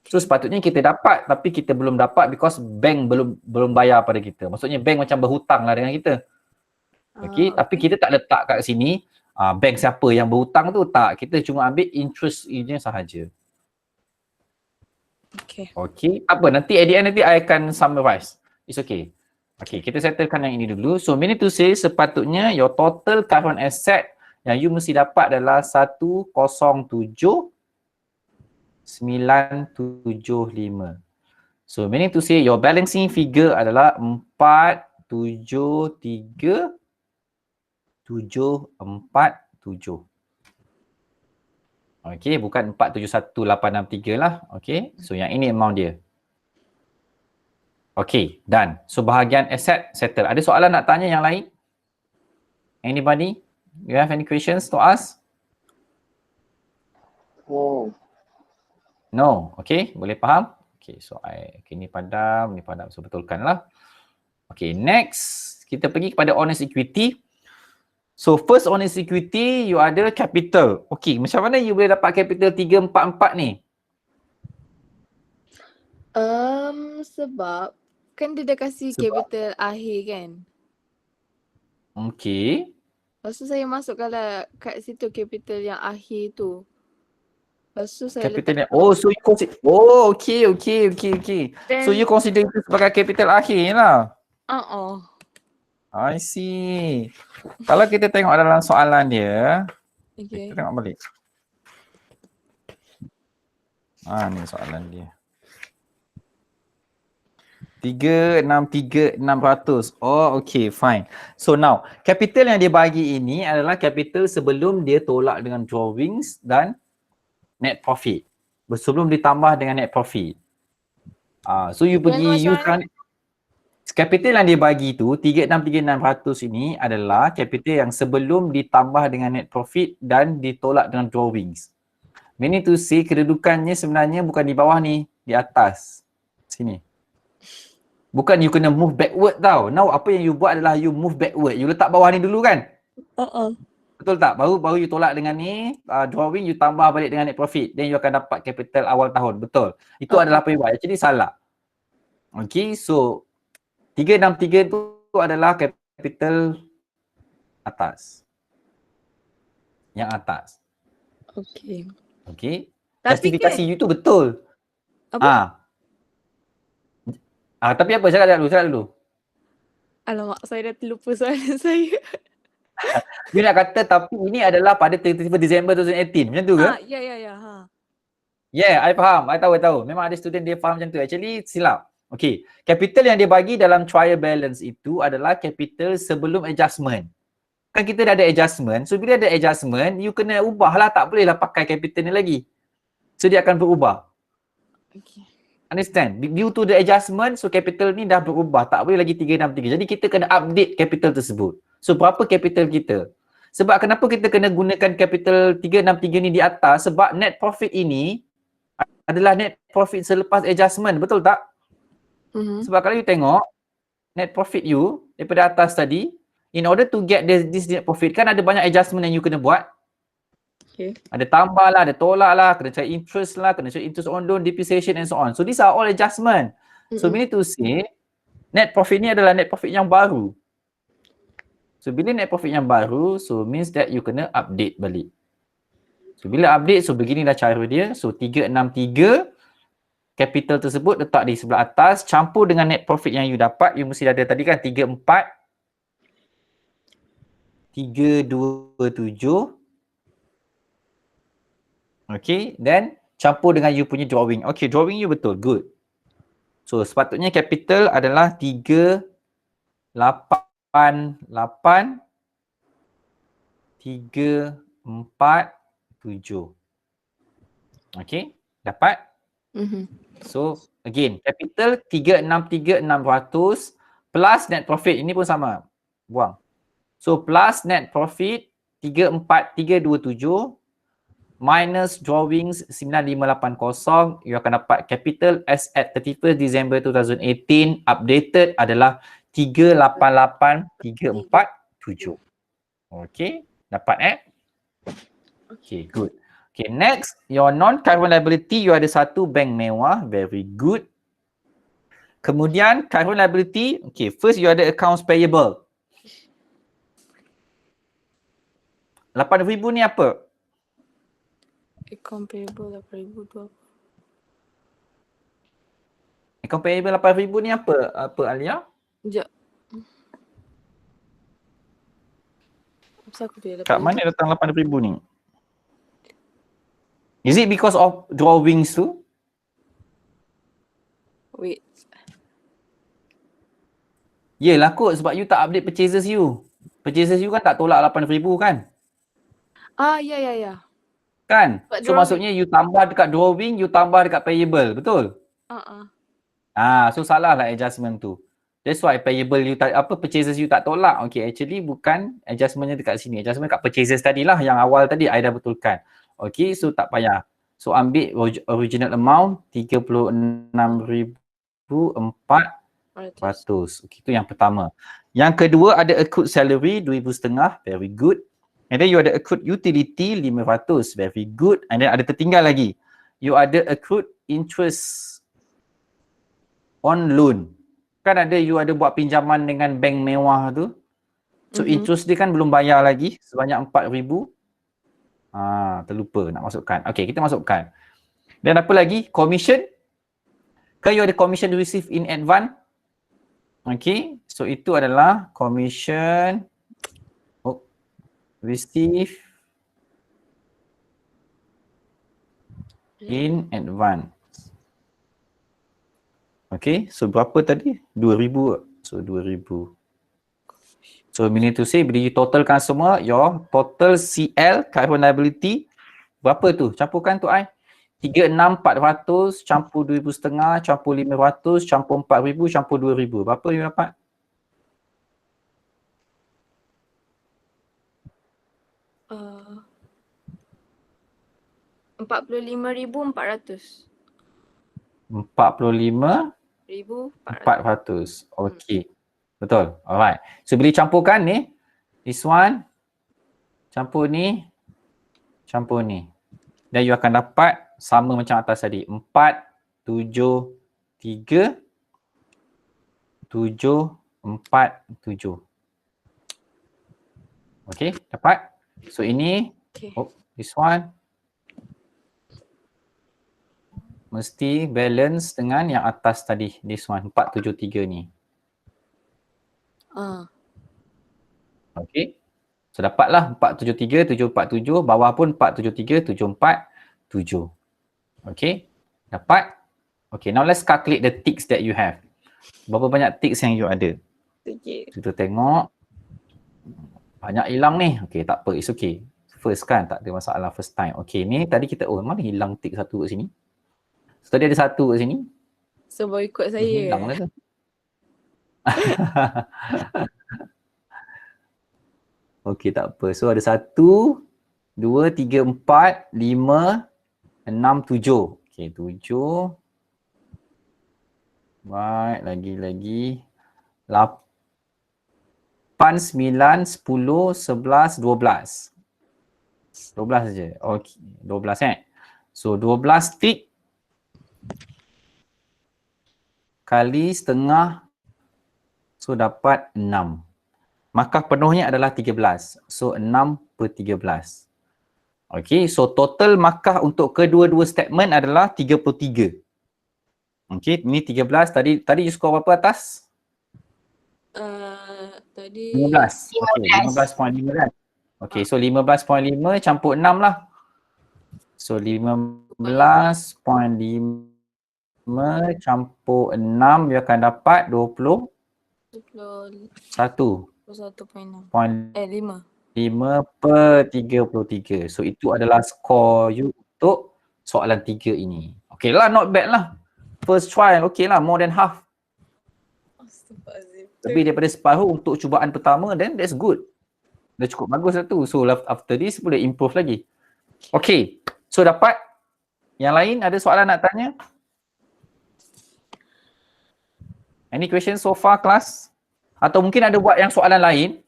So sepatutnya kita dapat tapi kita belum dapat because bank belum bayar pada kita. Maksudnya bank macam berhutang lah dengan kita. Okay, tapi kita tak letak kat sini bank siapa yang berhutang tu, tak. Kita cuma ambil interest ini sahaja. Okay, apa nanti at the end nanti I akan summarize. It's okay. Okay, kita settlekan yang ini dulu. So meaning to say sepatutnya your total current asset yang you mesti dapat adalah 107,975. So meaning to say your balancing figure adalah 473,747. Okay, bukan 471,863 lah. Okay, so yang ini amount dia. Okay, done. So bahagian asset settle. Ada soalan nak tanya yang lain? Anybody? You have any questions to ask? No. Okay, boleh faham? Okay, so ni padam. So betulkan lah. Okay, next. Kita pergi kepada honest equity. So first honest equity, you ada capital. Okay, macam mana you boleh dapat capital 344 ni? Sebab Kan dia dah kasih Sebab- capital akhir kan. Okay. Lepas tu saya masukkanlah kat situ capital yang akhir tu. Lepas tu saya Capital letak. oh, so you consider, oh, okay. Then, So you consider itu sebagai capital akhir lah. I see. Kalau kita tengok dalam soalan dia, Okay. kita tengok balik. Ni soalan dia. 363,600. Oh, okay, fine. So now, capital yang dia bagi ini adalah capital sebelum dia tolak dengan drawings dan net profit. Sebelum ditambah dengan net profit. So you Then pergi, you macam capital yang dia bagi tu, 363,600 ini adalah capital yang sebelum ditambah dengan net profit dan ditolak dengan drawings. Meaning to say, kedudukannya sebenarnya bukan di bawah ni, di atas. Sini. Bukan you kena move backward tau. Now apa yang you buat adalah you move backward. You letak bawah ni dulu kan? Betul tak? Baru you tolak dengan ni, drawing you tambah balik dengan net profit. Then you akan dapat capital awal tahun. Betul. Itu adalah apa you buat. Actually salah. Okay, so 363 tu adalah capital atas. Yang atas. Okay. Okay. Tapi Justifikasi kan, you tu betul. Apa? Tapi apa? Cakap dulu. Alamak, saya dah terlupa soalan saya. You nak kata tapi ini adalah pada 31 Disember 2018. Macam tu ke? Ya. Yeah, I faham. I tahu. Memang ada student dia faham macam tu. Actually silap. Okay. Capital yang dia bagi dalam trial balance itu adalah capital sebelum adjustment. Kan kita dah ada adjustment. So bila ada adjustment, you kena ubah lah. Tak boleh lah pakai capital ni lagi. So dia akan berubah. Okay. Understand? Due to the adjustment, so capital ni dah berubah. Tak boleh lagi 363. Jadi kita kena update capital tersebut. So berapa capital kita? Sebab kenapa kita kena gunakan capital 363 ni di atas? Sebab net profit ini adalah net profit selepas adjustment. Betul tak? Sebab kalau you tengok, net profit you daripada atas tadi, in order to get this net profit, kan ada banyak adjustment yang you kena buat. Okay. Ada tambah lah, ada tolak lah, kena cari interest lah, kena cari interest on loan, depreciation and so on. So these are all adjustment. So we need to say, net profit ni adalah net profit yang baru. So bila net profit yang baru, so means that you kena update balik. So bila update, so beginilah cara dia. So 363, capital tersebut letak di sebelah atas, campur dengan net profit yang you dapat, you mesti ada tadi kan 327. Okay, then campur dengan you punya drawing. Okay, drawing you betul, good. So sepatutnya capital adalah 388 347. Okay, dapat? So again, capital 363,600 plus net profit. Ini pun sama. Buang. So plus net profit 34327 minus drawings 9580, you akan dapat capital as at 31st December 2018 updated adalah 388,347. Okay, dapat Okay, good. Okay, next, your non-current liability, you ada satu bank mewah, very good. Kemudian current liability, okay, first you ada accounts payable. 8,000 ni apa? Account payable 8,000 tu apa? Account payable 8,000 ni apa? Apa Alia? Sekejap. Kenapa aku dia Kat mana datang 8,000 ni? Is it because of drawings tu? Wait. Yelah kot, sebab you tak update purchases you. Purchases you kan tak tolak 8,000 kan? Ya. Kan? But So drawing. maksudnya you tambah dekat drawing, you tambah dekat payable, betul? So salah lah adjustment tu. That's why payable you tak, purchases you tak tolak. Okay, actually bukan adjustmentnya dekat sini. Adjustment kat purchases tadilah yang awal tadi I dah betulkan. Okay, so tak payah. So ambil original amount 36,400. Okay, itu yang pertama. Yang kedua ada accrued salary 2,500, very good. And then you ada accrued utility 500, very good. And then ada tertinggal lagi. You ada accrued interest on loan kan ada you ada buat pinjaman dengan bank mewah tu. So interest dia kan belum bayar lagi sebanyak 4,000. Terlupa nak masukkan. Okay, kita masukkan. Dan apa lagi? Commission. Kan you ada commission receive in advance. Okay, so itu adalah commission receive in advance. Okay, so berapa tadi? 2,000. So 2,000. So meaning to say, bila you totalkan semua, your total CL, current liability, berapa tu? Campurkan tu I. 36,400 campur 2,500 campur 500 campur 4,000 campur 2,000. Berapa you dapat? Uh, 45,400. 45,400. Okay. Betul. Alright. So bila campurkan ni, this one, campur ni, campur ni. Dan you akan dapat sama macam atas tadi. 4, 7, 3, 7, 4, 7. Okay, dapat? So ini, Okay. this one, mesti balance dengan yang atas tadi. This one, 473 ni. Okay. So dapatlah 473, 747, bawah pun 473, 747. Okay. Dapat? Okay, now let's calculate the ticks that you have. Berapa banyak ticks yang you ada? Okay. Kita tengok. Banyak hilang ni. Okay, tak apa. It's okay. First kan, tak ada masalah first time. Okay, ni tadi kita, mana hilang tick satu kat sini? So tadi ada satu kat sini. So baru ikut saya. Hilang lah tu. Okey, tak apa. So ada 1, 2, 3, 4, 5, 6, 7. Okey, 7. Right, lagi. 8, 9, 10, 11, 12. 12 saja. Okey, 12 So 12 tick kali setengah, so dapat 6. Markah penuhnya adalah 13. So 6/13. Okay, so total markah untuk kedua-dua statement adalah 33. Okay, ni 13. Tadi you score berapa atas? Tadi 15. Okay, 15.5 kan? Okay, so 15.5 campur 6 lah. So 15.5 campur 6, you akan dapat 21. 21.6. 5 5. per 33. So itu adalah skor you untuk soalan 3 ini. Okay lah, not bad lah. First trial, okay lah, more than half. Lebih daripada separuh untuk cubaan pertama, then that's good. Dah cukup bagus lah tu. So after this boleh improve lagi. Okay, so dapat. Yang lain ada soalan nak tanya? Any questions so far class? Atau mungkin ada buat yang soalan lain.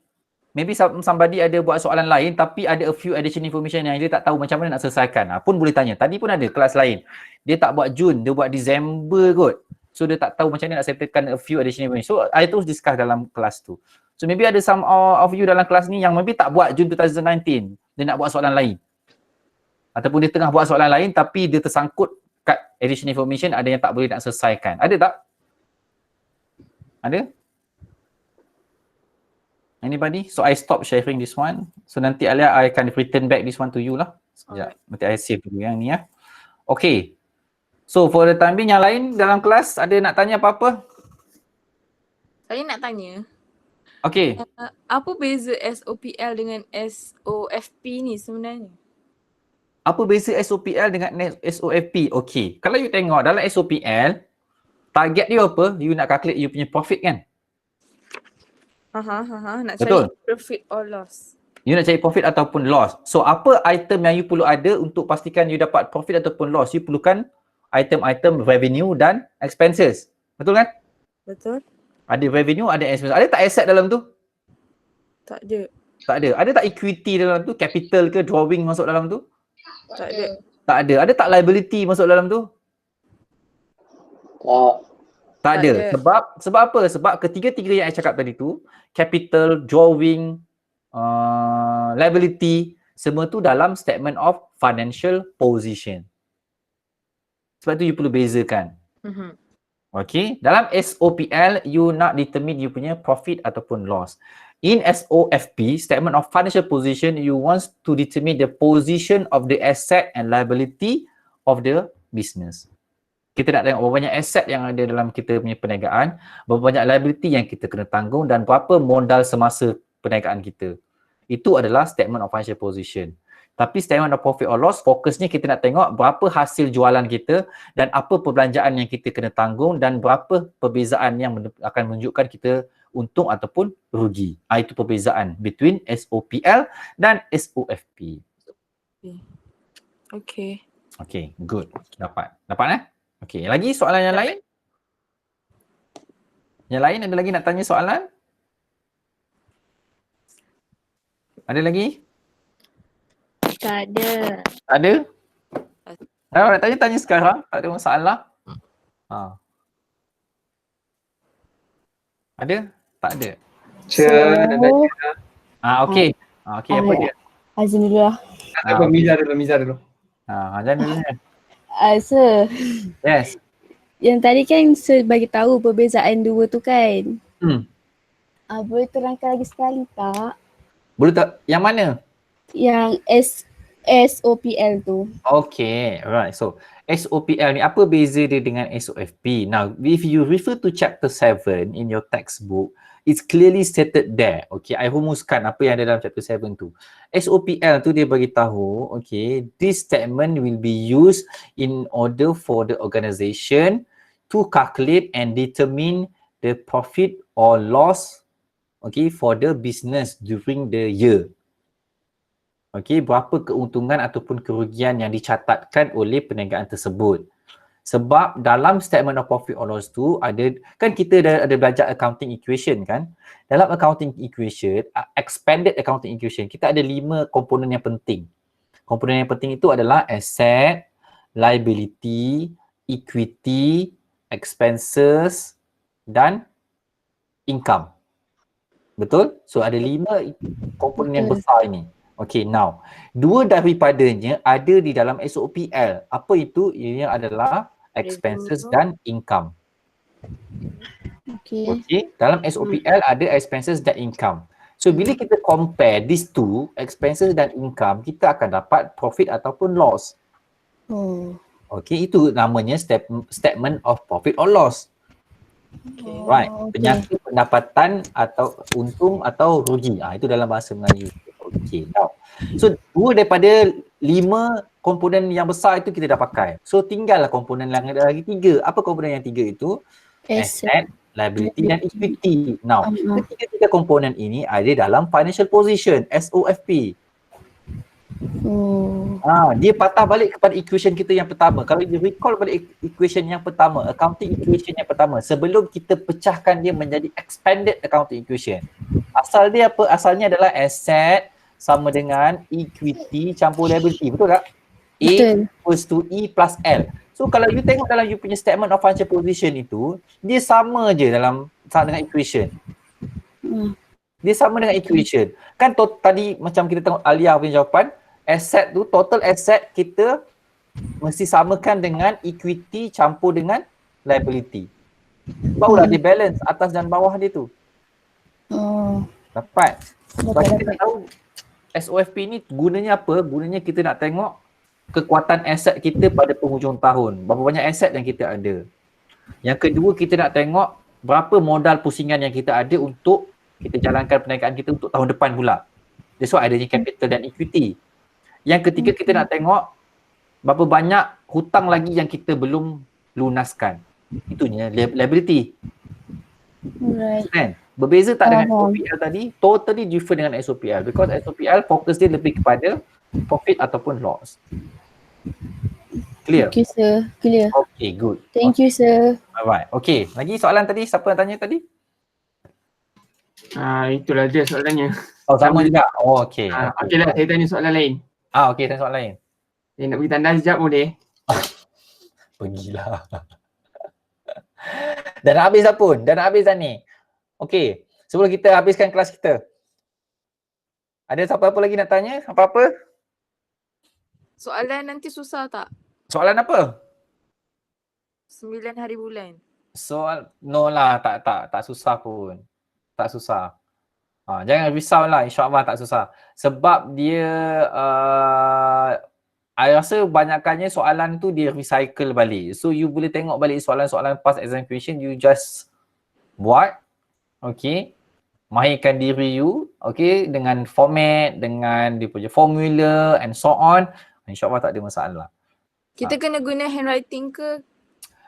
Maybe somebody ada buat soalan lain tapi ada a few additional information yang dia tak tahu macam mana nak selesaikan. Pun boleh tanya. Tadi pun ada kelas lain. Dia tak buat Jun, dia buat December kot. So dia tak tahu macam mana nak settlekan a few additional information. So I terus discuss dalam kelas tu. So maybe ada some of you dalam kelas ni yang maybe tak buat Jun 2019. Dia nak buat soalan lain. Ataupun dia tengah buat soalan lain tapi dia tersangkut kat additional information, ada yang tak boleh nak selesaikan. Ada tak? Ada? Anybody? So I stop sharing this one. So nanti Alia, I akan return back this one to you lah. Sekejap. Nanti I save dulu yang ni ya. Okay. So for the time being yang lain dalam kelas ada nak tanya apa-apa? Saya nak tanya. Okay. Apa beza SOPL dengan SOFP ni sebenarnya? Apa beza SOPL dengan SOFP? Okay. Kalau you tengok dalam SOPL, target dia apa? You nak calculate you punya profit kan? Nak Betul. cari profit or loss. You nak cari profit ataupun loss. So apa item yang you perlu ada untuk pastikan you dapat profit ataupun loss? You perlukan item-item revenue dan expenses. Betul kan? Betul. Ada revenue, ada expenses. Ada tak asset dalam tu? Tak ada. Tak ada. Ada tak equity dalam tu? Capital ke drawing masuk dalam tu? Tak ada. Tak ada. Ada tak liability masuk dalam tu? Tak. Tak Tak ada. ada. Sebab apa? Sebab ketiga-tiga yang I cakap tadi tu, capital, drawing, liability, semua tu dalam statement of financial position. Sebab tu you perlu bezakan. Okay, dalam SOPL, you nak determine you punya profit ataupun loss. In SOFP, statement of financial position, you want to determine the position of the asset and liability of the business. Kita nak tengok berapa banyak aset yang ada dalam kita punya perniagaan, berapa banyak liability yang kita kena tanggung dan berapa modal semasa perniagaan kita. Itu adalah statement of financial position. Tapi statement of profit or loss, fokusnya kita nak tengok berapa hasil jualan kita dan apa perbelanjaan yang kita kena tanggung dan berapa perbezaan yang akan menunjukkan kita untung ataupun rugi. Itu perbezaan between SOPL dan SOFP. Okay. Okay, good. Dapat Okay, lagi soalan yang lain? Yang lain ada lagi nak tanya soalan? Ada lagi? Tak ada. Ada? Kalau nak tanya sekarang, tak ada masalah. Ada? Tak ada? Okey. Okey, apa dia? Azim dulu lah. Miza dulu. Jangan dulu. Sir, Yes. yang tadi kan Sir bagi tahu perbezaan dua tu kan. Boleh terangkan lagi sekali tak? Boleh tak? Yang mana? Yang SOPL tu. Okay, alright. So, SOPL ni apa beza dia dengan SOFP? Now, if you refer to chapter 7 in your textbook, it's clearly stated there. Okay, I rumuskan apa yang ada dalam chapter 7 tu. SOPL tu dia bagi tahu, okay, this statement will be used in order for the organisation to calculate and determine the profit or loss, okay, for the business during the year. Okay, berapa keuntungan ataupun kerugian yang dicatatkan oleh perniagaan tersebut. Sebab dalam statement of profit or loss tu ada, kan kita ada belajar accounting equation kan. Dalam accounting equation, expanded accounting equation, kita ada 5 komponen yang penting. Komponen yang penting itu adalah asset, liability, equity, expenses dan income. Betul? So ada 5 komponen yang besar ini. Okay, now 2 daripadanya ada di dalam SOPL. Apa itu? Ia adalah expenses dan income. Okay, dalam SOPL ada expenses dan income. So bila kita compare these two, expenses dan income, kita akan dapat profit ataupun loss. Okay, itu namanya statement of profit or loss. Right, penyangka pendapatan atau untung atau rugi. Itu dalam bahasa Melayu. Okay, now. So, 2 daripada 5 komponen yang besar itu kita dah pakai. So, tinggallah komponen yang ada lagi 3. Apa komponen yang 3 itu? Asset, liability dan equity. Now, ketiga-tiga komponen ini ada dalam financial position, SOFP. Dia patah balik kepada equation kita yang pertama. Kalau you recall balik equation yang pertama, accounting equation yang pertama, sebelum kita pecahkan dia menjadi expanded accounting equation. Asal dia apa? Asalnya adalah asset sama dengan equity campur liability. Betul tak? A equals to E plus L. So kalau you tengok dalam you punya statement of financial position itu, dia sama je sama dengan equation. Dia sama dengan equation. Kan tadi macam kita tengok Alia punya jawapan, asset tu, total asset kita mesti samakan dengan equity campur dengan liability. Barulah dia balance atas dan bawah dia tu. Dapat. Sebab kita tahu SOFP ni gunanya apa? Gunanya kita nak tengok kekuatan aset kita pada penghujung tahun. Berapa banyak aset yang kita ada. Yang kedua, kita nak tengok berapa modal pusingan yang kita ada untuk kita jalankan perniagaan kita untuk tahun depan pula. That's why adanya capital dan equity. Yang ketiga, kita nak tengok berapa banyak hutang lagi yang kita belum lunaskan. Itunya liability. Kan? Berbeza tak dengan SOPL tadi? Totally different dengan SOPL because SOPL fokus dia lebih kepada profit ataupun loss. Clear? Okay sir, clear. Okay, good. Thank you sir. Alright, okay. Lagi soalan tadi? Siapa yang tanya tadi? Itulah dia soalannya. Oh, sama juga? Oh, okay. Okay lah, saya tanya soalan lain. Okay, tanya soalan lain. Saya nak bagi tanda sekejap boleh? Pergilah. Dah nak habis dah pun. Dah nak habis dah ni. Okey. Sebelum kita habiskan kelas kita. Ada siapa-apa lagi nak tanya? Apa-apa? Soalan nanti susah tak? Soalan apa? 9 hari bulan. No lah, tak susah pun. Tak susah. Jangan risau lah, insyaAllah tak susah. Sebab dia, I rasa banyakkannya soalan tu dia recycle balik. So you boleh tengok balik soalan-soalan past exam question, you just buat. Okay. Mahirkan diri you, okay, dengan format, dengan dia punya formula and so on. InsyaAllah tak ada masalah. Kita kena guna handwriting ke?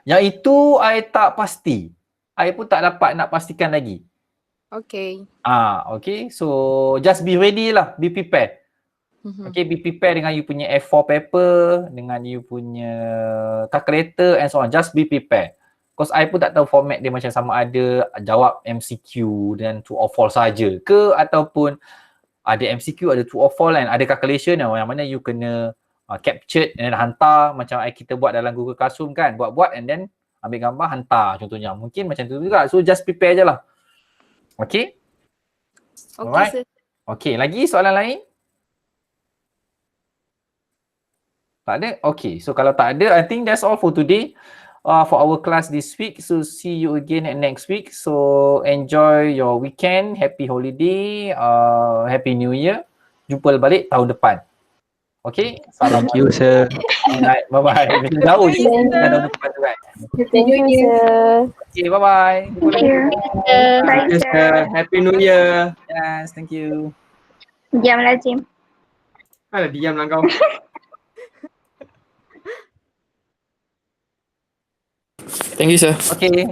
Yang itu I tak pasti. I pun tak dapat nak pastikan lagi. Okay. Okay. So just be ready lah. Be prepared. Okay, be prepared dengan you punya A4 paper, dengan you punya calculator and so on. Just be prepared. Because I pun tak tahu format dia macam sama ada jawab MCQ dan true or false saja ke, ataupun ada MCQ, ada true or false kan, ada calculation yang mana you kena capture and then hantar macam kita buat dalam Google Classroom kan, buat-buat and then ambil gambar hantar contohnya. Mungkin macam tu juga. So just prepare je lah. Okay? Okay, sir. Okay, lagi soalan lain? Tak ada? Okay, so kalau tak ada, I think that's all for today. For our class this week. So see you again next week. So enjoy your weekend. Happy holiday. Happy New Year. Jumpa balik tahun depan. Okay? Thank you, sir. Alright, bye-bye. Macam jauh je tahun depan tu kan. Thank you, sir. Okay, bye-bye. Thank you. Bye, Yes, sir. Happy New Year. Yes, thank you. Diam Lazim. Alah, diam lah kau. Thank you, sir. Okay.